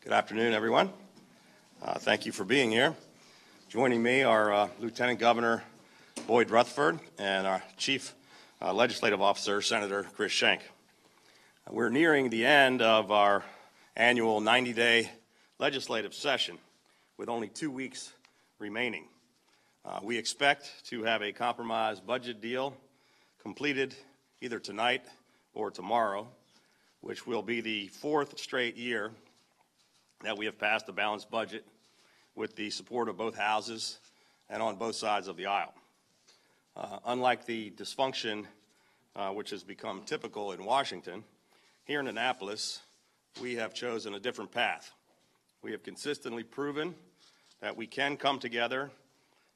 Good afternoon, everyone. Thank you for being here. Joining me are Lieutenant Governor Boyd Rutherford and our Chief Legislative Officer, Senator Chris Schenck. We're nearing the end of our annual 90-day legislative session with only 2 weeks remaining. We expect to have a compromise budget deal completed either tonight or tomorrow, which will be the fourth straight year that we have passed a balanced budget with the support of both houses and on both sides of the aisle. Unlike the dysfunction which has become typical in Washington, here in Annapolis, we have chosen a different path. We have consistently proven that we can come together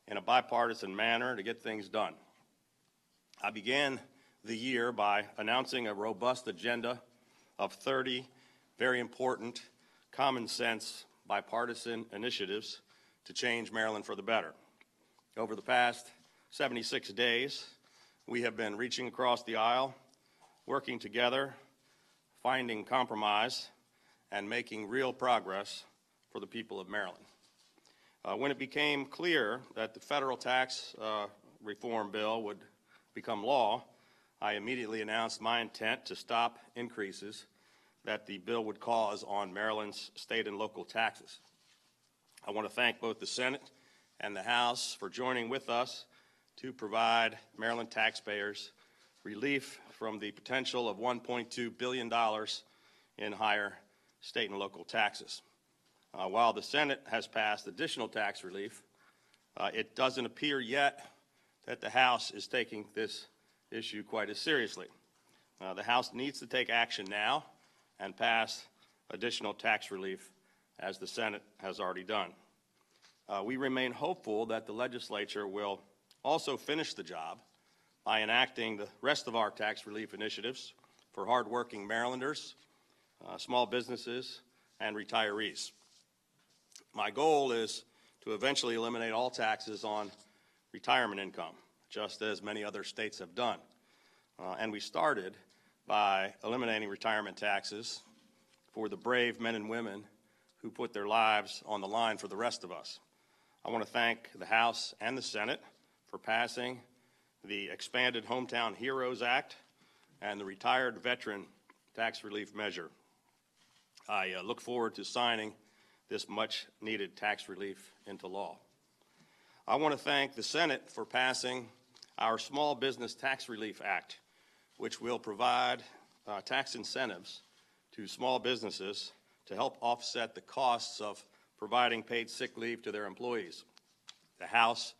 in a bipartisan manner to get things done. I began the year by announcing a robust agenda of 30 very important common sense bipartisan initiatives to change Maryland for the better. Over the past 76 days, we have been reaching across the aisle, working together, finding compromise, and making real progress for the people of Maryland. When it became clear that the federal tax reform bill would become law, I immediately announced my intent to stop increases that the bill would cause on Maryland's state and local taxes. I want to thank both the Senate and the House for joining with us to provide Maryland taxpayers relief from the potential of $1.2 billion in higher state and local taxes. While the Senate has passed additional tax relief, it doesn't appear yet that the House is taking this issue quite as seriously. The House needs to take action now and pass additional tax relief, as the Senate has already done. We remain hopeful that the legislature will also finish the job by enacting the rest of our tax relief initiatives for hardworking Marylanders, small businesses, and retirees. My goal is to eventually eliminate all taxes on retirement income, just as many other states have done. And we started by eliminating retirement taxes for the brave men and women who put their lives on the line for the rest of us. I want to thank the House and the Senate for passing the Expanded Hometown Heroes Act and the Retired Veteran Tax Relief Measure. I look forward to signing this much-needed tax relief into law. I want to thank the Senate for passing our Small Business Tax Relief Act, which will provide tax incentives to small businesses to help offset the costs of providing paid sick leave to their employees. The House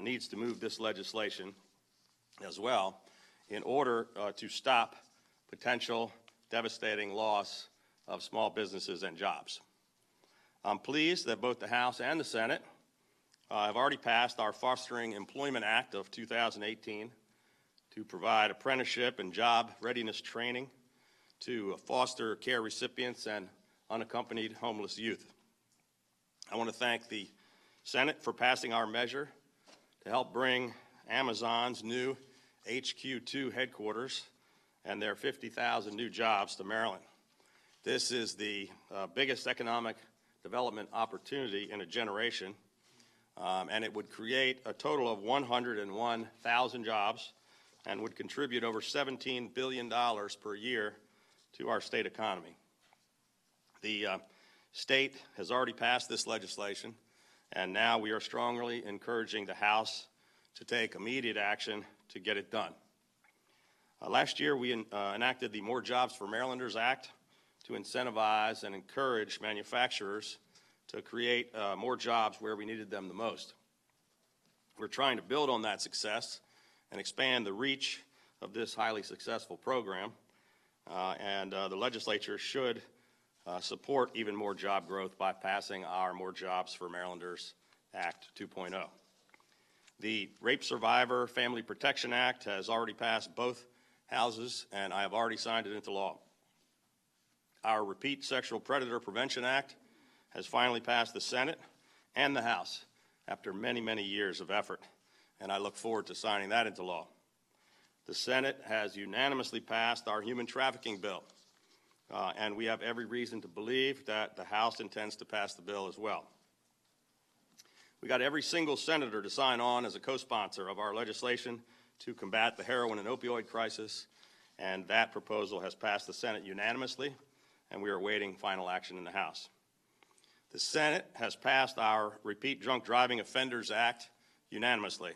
needs to move this legislation as well in order to stop potential devastating loss of small businesses and jobs. I'm pleased that both the House and the Senate have already passed our Fostering Employment Act of 2018 to provide apprenticeship and job readiness training to foster care recipients and unaccompanied homeless youth. I want to thank the Senate for passing our measure to help bring Amazon's new HQ2 headquarters and their 50,000 new jobs to Maryland. This is the biggest economic development opportunity in a generation, and it would create a total of 101,000 jobs and would contribute over $17 billion per year to our state economy. The state has already passed this legislation, and now we are strongly encouraging the House to take immediate action to get it done. Last year, we enacted the More Jobs for Marylanders Act to incentivize and encourage manufacturers to create more jobs where we needed them the most. We're trying to build on that success and expand the reach of this highly successful program, and the legislature should support even more job growth by passing our More Jobs for Marylanders Act 2.0. The Rape Survivor Family Protection Act has already passed both houses, and I have already signed it into law. Our Repeat Sexual Predator Prevention Act has finally passed the Senate and the House after many, many years of effort, and I look forward to signing that into law. The Senate has unanimously passed our human trafficking bill, and we have every reason to believe that the House intends to pass the bill as well. We got every single senator to sign on as a co-sponsor of our legislation to combat the heroin and opioid crisis, and that proposal has passed the Senate unanimously, and we are awaiting final action in the House. The Senate has passed our Repeat Drunk Driving Offenders Act unanimously,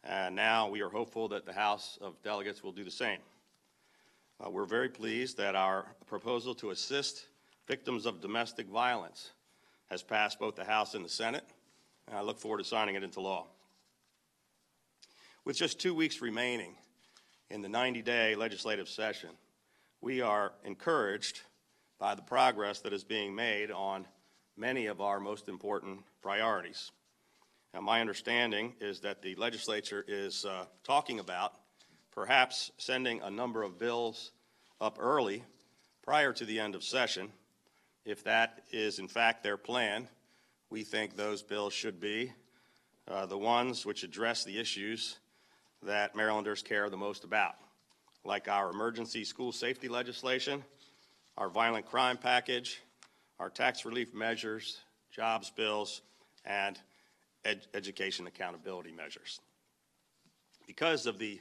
and now we are hopeful that the House of Delegates will do the same. We're very pleased that our proposal to assist victims of domestic violence has passed both the House and the Senate, and I look forward to signing it into law. With just 2 weeks remaining in the 90-day legislative session, we are encouraged by the progress that is being made on many of our most important priorities. Now, my understanding is that the legislature is talking about perhaps sending a number of bills up early prior to the end of session. If that is in fact their plan, we think those bills should be the ones which address the issues that Marylanders care the most about, like our emergency school safety legislation, our violent crime package, our tax relief measures, jobs bills, and education accountability measures. Because of the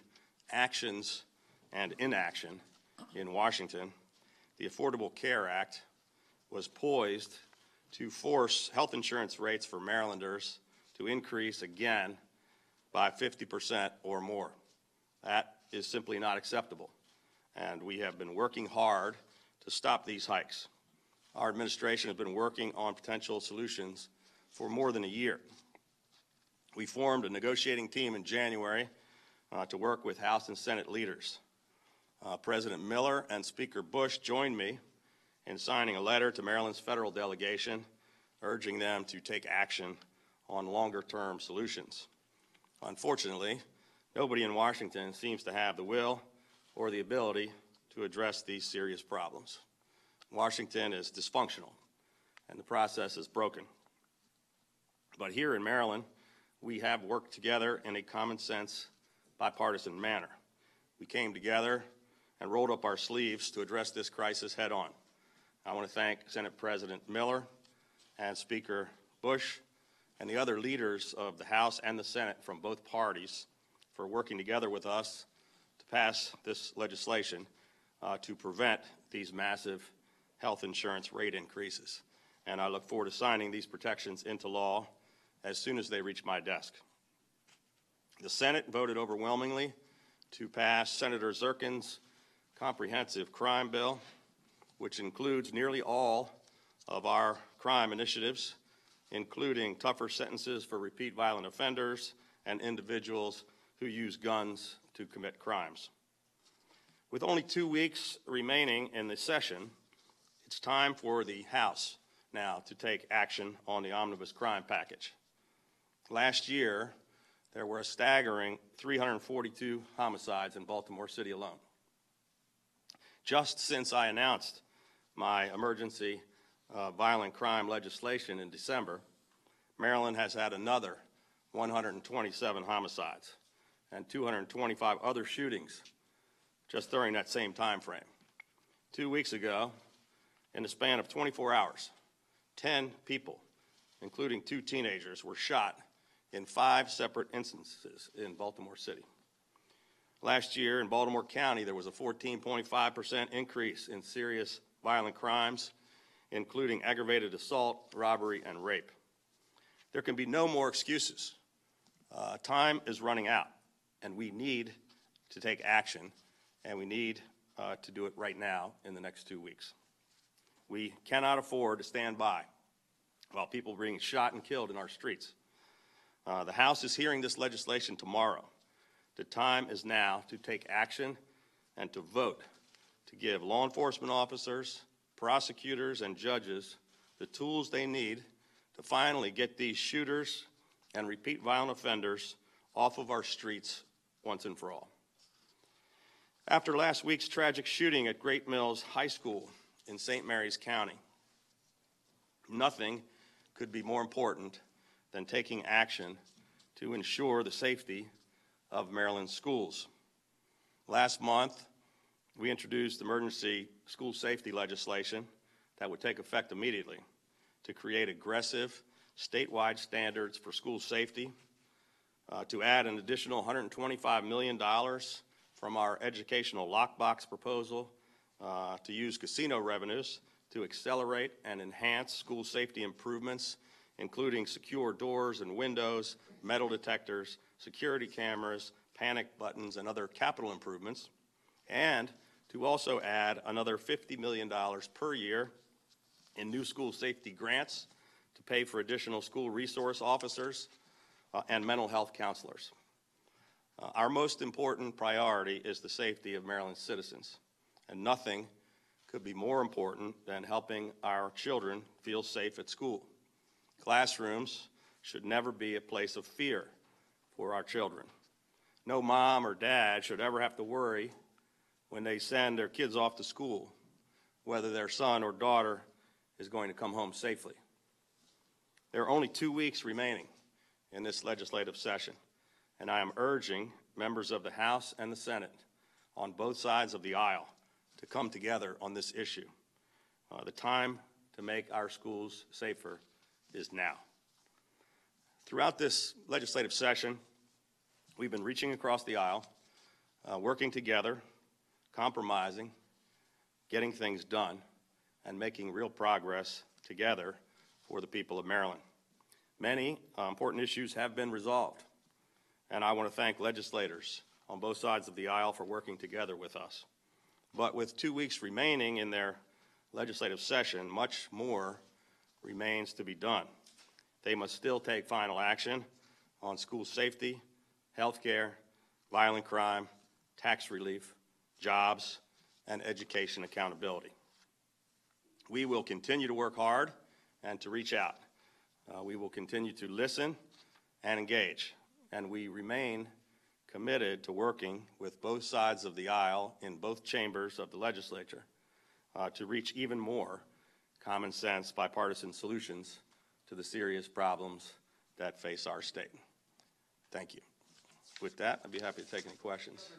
actions and inaction in Washington, the Affordable Care Act was poised to force health insurance rates for Marylanders to increase again by 50% or more. That is simply not acceptable, and we have been working hard to stop these hikes. Our administration has been working on potential solutions for more than a year. We formed a negotiating team in January to work with House and Senate leaders. President Miller and Speaker Bush joined me in signing a letter to Maryland's federal delegation urging them to take action on longer-term solutions. Unfortunately, nobody in Washington seems to have the will or the ability to address these serious problems. Washington is dysfunctional, and the process is broken. But here in Maryland, we have worked together in a common-sense, bipartisan manner. We came together and rolled up our sleeves to address this crisis head-on. I want to thank Senate President Miller and Speaker Bush and the other leaders of the House and the Senate from both parties for working together with us to pass this legislation to prevent these massive health insurance rate increases. And I look forward to signing these protections into law as soon as they reach my desk. The Senate voted overwhelmingly to pass Senator Zirkin's comprehensive crime bill, which includes nearly all of our crime initiatives, including tougher sentences for repeat violent offenders and individuals who use guns to commit crimes. With only 2 weeks remaining in the session, it's time for the House now to take action on the omnibus crime package. Last year, there were a staggering 342 homicides in Baltimore City alone. Just since I announced my emergency violent crime legislation in December, Maryland has had another 127 homicides and 225 other shootings just during that same time frame. 2 weeks ago, in the span of 24 hours, 10 people, including 2 teenagers, were shot in 5 separate instances in Baltimore City. Last year in Baltimore County, there was a 14.5% increase in serious violent crimes, including aggravated assault, robbery, and rape. There can be no more excuses. Time is running out, and we need to take action, and we need to do it right now in the next 2 weeks. We cannot afford to stand by while people are being shot and killed in our streets. The House is hearing this legislation tomorrow. The time is now to take action and to vote to give law enforcement officers, prosecutors, and judges the tools they need to finally get these shooters and repeat violent offenders off of our streets once and for all. After last week's tragic shooting at Great Mills High School in St. Mary's County, nothing could be more important than taking action to ensure the safety of Maryland's schools. Last month, we introduced emergency school safety legislation that would take effect immediately to create aggressive statewide standards for school safety, to add an additional $125 million from our educational lockbox proposal to use casino revenues to accelerate and enhance school safety improvements, including secure doors and windows, metal detectors, security cameras, panic buttons, and other capital improvements, and to also add another $50 million per year in new school safety grants to pay for additional school resource officers and mental health counselors. Our most important priority is the safety of Maryland's citizens, and nothing could be more important than helping our children feel safe at school. Classrooms should never be a place of fear for our children. No mom or dad should ever have to worry when they send their kids off to school whether their son or daughter is going to come home safely. There are only 2 weeks remaining in this legislative session, and I am urging members of the House and the Senate on both sides of the aisle to come together on this issue. The time to make our schools safer is now. Throughout this legislative session, we've been reaching across the aisle, working together, compromising, getting things done, and making real progress together for the people of Maryland. Many important issues have been resolved, and I want to thank legislators on both sides of the aisle for working together with us. But with 2 weeks remaining in their legislative session, much more remains to be done. They must still take final action on school safety, health care, violent crime, tax relief, jobs, and education accountability. We will continue to work hard and to reach out. We will continue to listen and engage, and we remain committed to working with both sides of the aisle in both chambers of the legislature to reach even more common sense bipartisan solutions to the serious problems that face our state. Thank you. With that, I'd be happy to take any questions.